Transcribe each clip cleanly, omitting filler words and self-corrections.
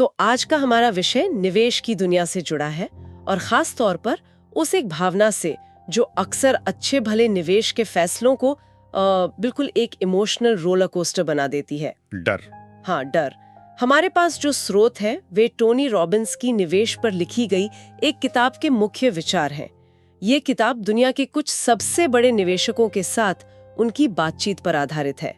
तो आज का हमारा विषय निवेश की दुनिया से जुड़ा है और खास तौर पर उस एक भावना से जो अक्सर अच्छे भले निवेश के फैसलों को बिल्कुल एक इमोशनल रोलर कोस्टर बना देती है। डर। हाँ, डर। हमारे पास जो स्रोत है वे टोनी रॉबिन्स की निवेश पर लिखी गई एक किताब के मुख्य विचार हैं। ये किताब दुनिया के कुछ सबसे बड़े निवेशकों के साथ उनकी बातचीत पर आधारित है।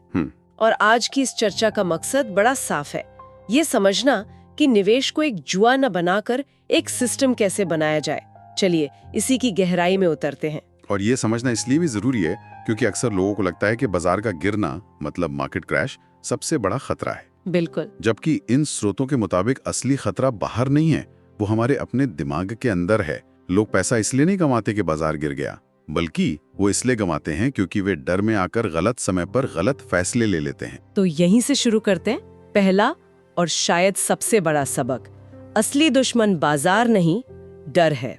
और आज की इस चर्चा का मकसद बड़ा साफ है, ये समझना कि निवेश को एक जुआ न बनाकर एक सिस्टम कैसे बनाया जाए। चलिए इसी की गहराई में उतरते हैं। और ये समझना इसलिए भी जरूरी है क्योंकि अक्सर लोगों को लगता है कि बाजार का गिरना मतलब मार्केट क्रैश सबसे बड़ा खतरा है। बिल्कुल। जबकि इन स्रोतों के मुताबिक असली खतरा बाहर नहीं है, वो हमारे अपने दिमाग के अंदर है। लोग पैसा इसलिए नहीं कमाते कि बाजार गिर गया, बल्कि वो इसलिए कमाते हैं क्योंकि वे डर में आकर गलत समय पर गलत फैसले ले लेते हैं। तो यहीं से शुरू करते हैं। पहला और शायद सबसे बड़ा सबक, असली दुश्मन बाजार नहीं डर है।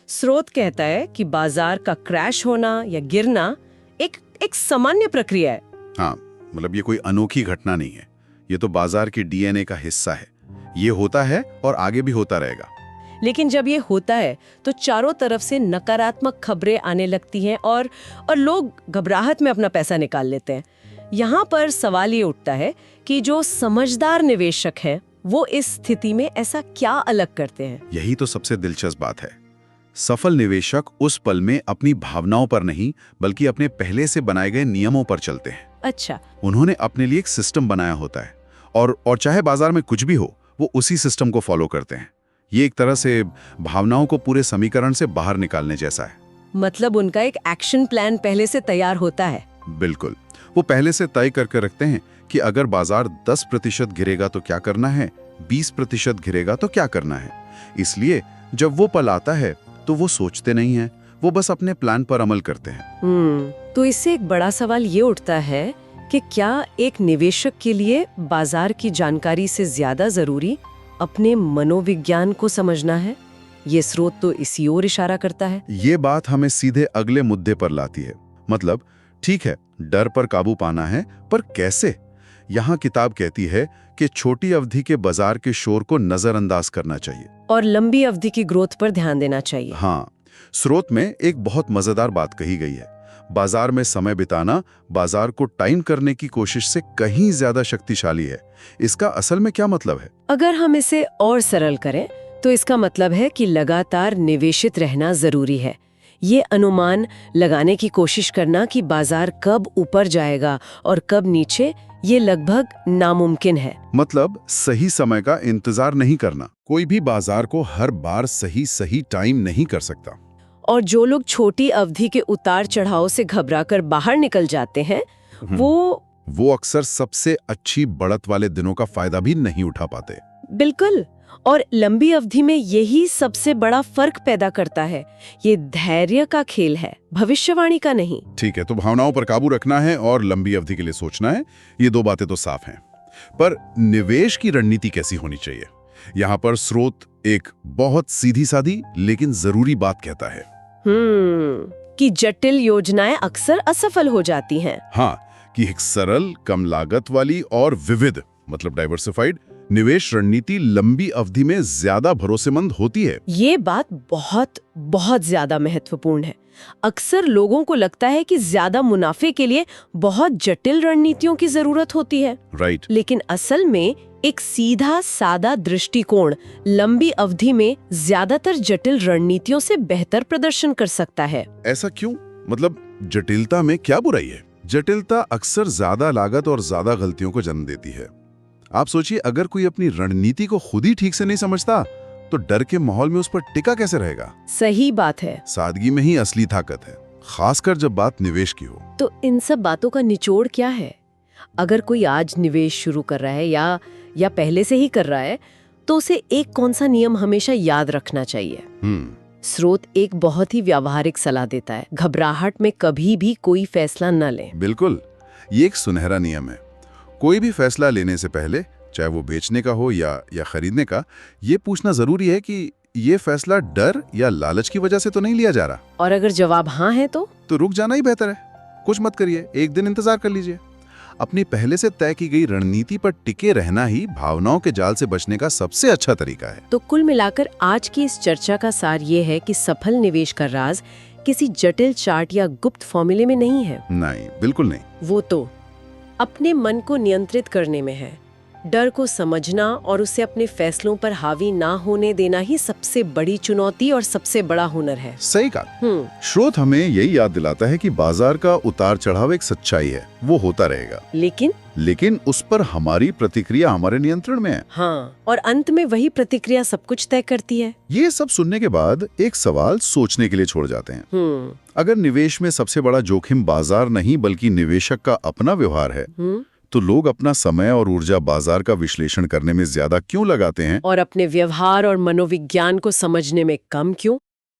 स्रोत कहता है कि बाजार का क्रैश होना या गिरना एक सामान्य प्रक्रिया है। हाँ, मतलब ये कोई अनोखी घटना नहीं है, ये तो बाजार के डीएनए का हिस्सा है। ये होता है और आगे भी होता रहेगा। लेकिन जब ये होता है तो चारों तरफ से नकारात्मक खबरें आने लगती हैं और लोग घबराहट में अपना पैसा निकाल लेते हैं। यहाँ पर सवाल ये उठता है कि जो समझदार निवेशक हैं वो इस स्थिति में ऐसा क्या अलग करते हैं। यही तो सबसे दिलचस्प बात है। सफल निवेशक उस पल में अपनी भावनाओं पर नहीं बल्कि अपने पहले से बनाए गए नियमों पर चलते हैं। अच्छा। उन्होंने अपने लिए एक सिस्टम बनाया होता है और चाहे बाजार में कुछ भी हो वो उसी सिस्टम को फॉलो करते हैं। ये एक तरह से भावनाओं को पूरे समीकरण से बाहर निकालने जैसा है। मतलब उनका एक एक्शन प्लान पहले से तैयार होता है। बिल्कुल, वो पहले से तय करके रखते हैं कि अगर बाजार 10% गिरेगा तो क्या करना है, 20% गिरेगा तो क्या करना है। इसलिए जब वो पल आता है तो वो सोचते नहीं हैं, वो बस अपने प्लान पर अमल करते हैं। तो इससे एक बड़ा सवाल ये उठता है कि क्या एक निवेशक के लिए बाजार की जानकारी से ज्यादा जरूरी अपने मनोविज्ञान को समझना है? ये स्रोत तो इसी ओर इशारा करता है। ये बात हमें सीधे अगले मुद्दे पर लाती है। मतलब ठीक है, डर पर काबू पाना है, पर कैसे? यहाँ किताब कहती है कि छोटी अवधि के बाजार के शोर को नजरअंदाज करना चाहिए और लंबी अवधि की ग्रोथ पर ध्यान देना चाहिए। हाँ, स्रोत में एक बहुत मजेदार बात कही गई है। बाजार में समय बिताना बाजार को टाइम करने की कोशिश से कहीं ज्यादा शक्तिशाली है। इसका असल में क्या मतलब है? अगर हम इसे और सरल करें तो इसका मतलब है कि लगातार निवेशित रहना जरूरी है। ये अनुमान लगाने की कोशिश करना कि बाजार कब ऊपर जाएगा और कब नीचे, ये लगभग नामुमकिन है। मतलब सही समय का इंतजार नहीं करना। कोई भी बाजार को हर बार सही टाइम नहीं कर सकता। और जो लोग छोटी अवधि के उतार चढ़ाव से घबराकर बाहर निकल जाते हैं वो अक्सर सबसे अच्छी बढ़त वाले दिनों का फायदा भी नहीं उठा पाते। बिल्कुल। और लंबी अवधि में यही सबसे बड़ा फर्क पैदा करता है। ये धैर्य का खेल है, भविष्यवाणी का नहीं। ठीक है, तो भावनाओं पर काबू रखना है और लंबी अवधि के लिए सोचना है, ये दो बातें तो साफ हैं। पर निवेश की रणनीति कैसी होनी चाहिए? यहाँ पर स्रोत एक बहुत सीधी सादी लेकिन जरूरी बात कहता है कि जटिल योजनाएं अक्सर असफल हो जाती हैं। हाँ, कि एक सरल, कम लागत वाली और विविध मतलब डाइवर्सिफाइड निवेश रणनीति लंबी अवधि में ज्यादा भरोसेमंद होती है। ये बात बहुत ज्यादा महत्वपूर्ण है। अक्सर लोगों को लगता है कि ज्यादा मुनाफे के लिए बहुत जटिल रणनीतियों की जरूरत होती है। राइट। लेकिन असल में एक सीधा सादा दृष्टिकोण लंबी अवधि में ज्यादातर जटिल रणनीतियों से बेहतर प्रदर्शन कर सकता है। ऐसा क्यों? मतलब जटिलता में क्या बुराई है? जटिलता अक्सर ज्यादा लागत और ज्यादा गलतियों को जन्म देती है। आप सोचिए, अगर कोई अपनी रणनीति को खुद ही ठीक से नहीं समझता तो डर के माहौल में उस पर टिका कैसे रहेगा? सही बात है। सादगी में ही असली ताकत है, खासकर जब बात निवेश की हो। तो इन सब बातों का निचोड़ क्या है? अगर कोई आज निवेश शुरू कर रहा है या पहले से ही कर रहा है तो उसे एक कौन सा नियम हमेशा याद रखना चाहिए? स्रोत एक बहुत ही व्यावहारिक सलाह देता है, घबराहट में कभी भी कोई फैसला न लें। बिल्कुल, ये एक सुनहरा नियम है। कोई भी फैसला लेने से पहले, चाहे वो बेचने का हो या खरीदने का, ये पूछना जरूरी है कि ये फैसला डर या लालच की वजह से तो नहीं लिया जा रहा। और अगर जवाब हाँ है तो रुक जाना ही बेहतर है। कुछ मत करिए, एक दिन इंतजार कर लीजिए। अपनी पहले से तय की गई रणनीति पर टिके रहना ही भावनाओं के जाल से बचने का सबसे अच्छा तरीका है। तो कुल मिलाकर आज की इस चर्चा का सार ये है कि सफल निवेश का राज किसी जटिल चार्ट या गुप्त फॉर्मूले में नहीं है। नहीं, बिल्कुल नहीं। वो तो अपने मन को नियंत्रित करने में है। डर को समझना और उसे अपने फैसलों पर हावी ना होने देना ही सबसे बड़ी चुनौती और सबसे बड़ा हुनर है। सही कहा। स्रोत हमें यही याद दिलाता है कि बाजार का उतार चढ़ाव एक सच्चाई है, वो होता रहेगा, लेकिन उस पर हमारी प्रतिक्रिया हमारे नियंत्रण में है। हाँ, और अंत में वही प्रतिक्रिया सब कुछ तय करती है। ये सब सुनने के बाद एक सवाल सोचने के लिए छोड़ जाते हैं। अगर निवेश में सबसे बड़ा जोखिम बाजार नहीं बल्कि निवेशक का अपना व्यवहार है, तो लोग अपना समय और ऊर्जा बाजार का विश्लेषण करने में ज्यादा क्यों लगाते हैं और अपने व्यवहार और मनोविज्ञान को समझने में कम क्यों?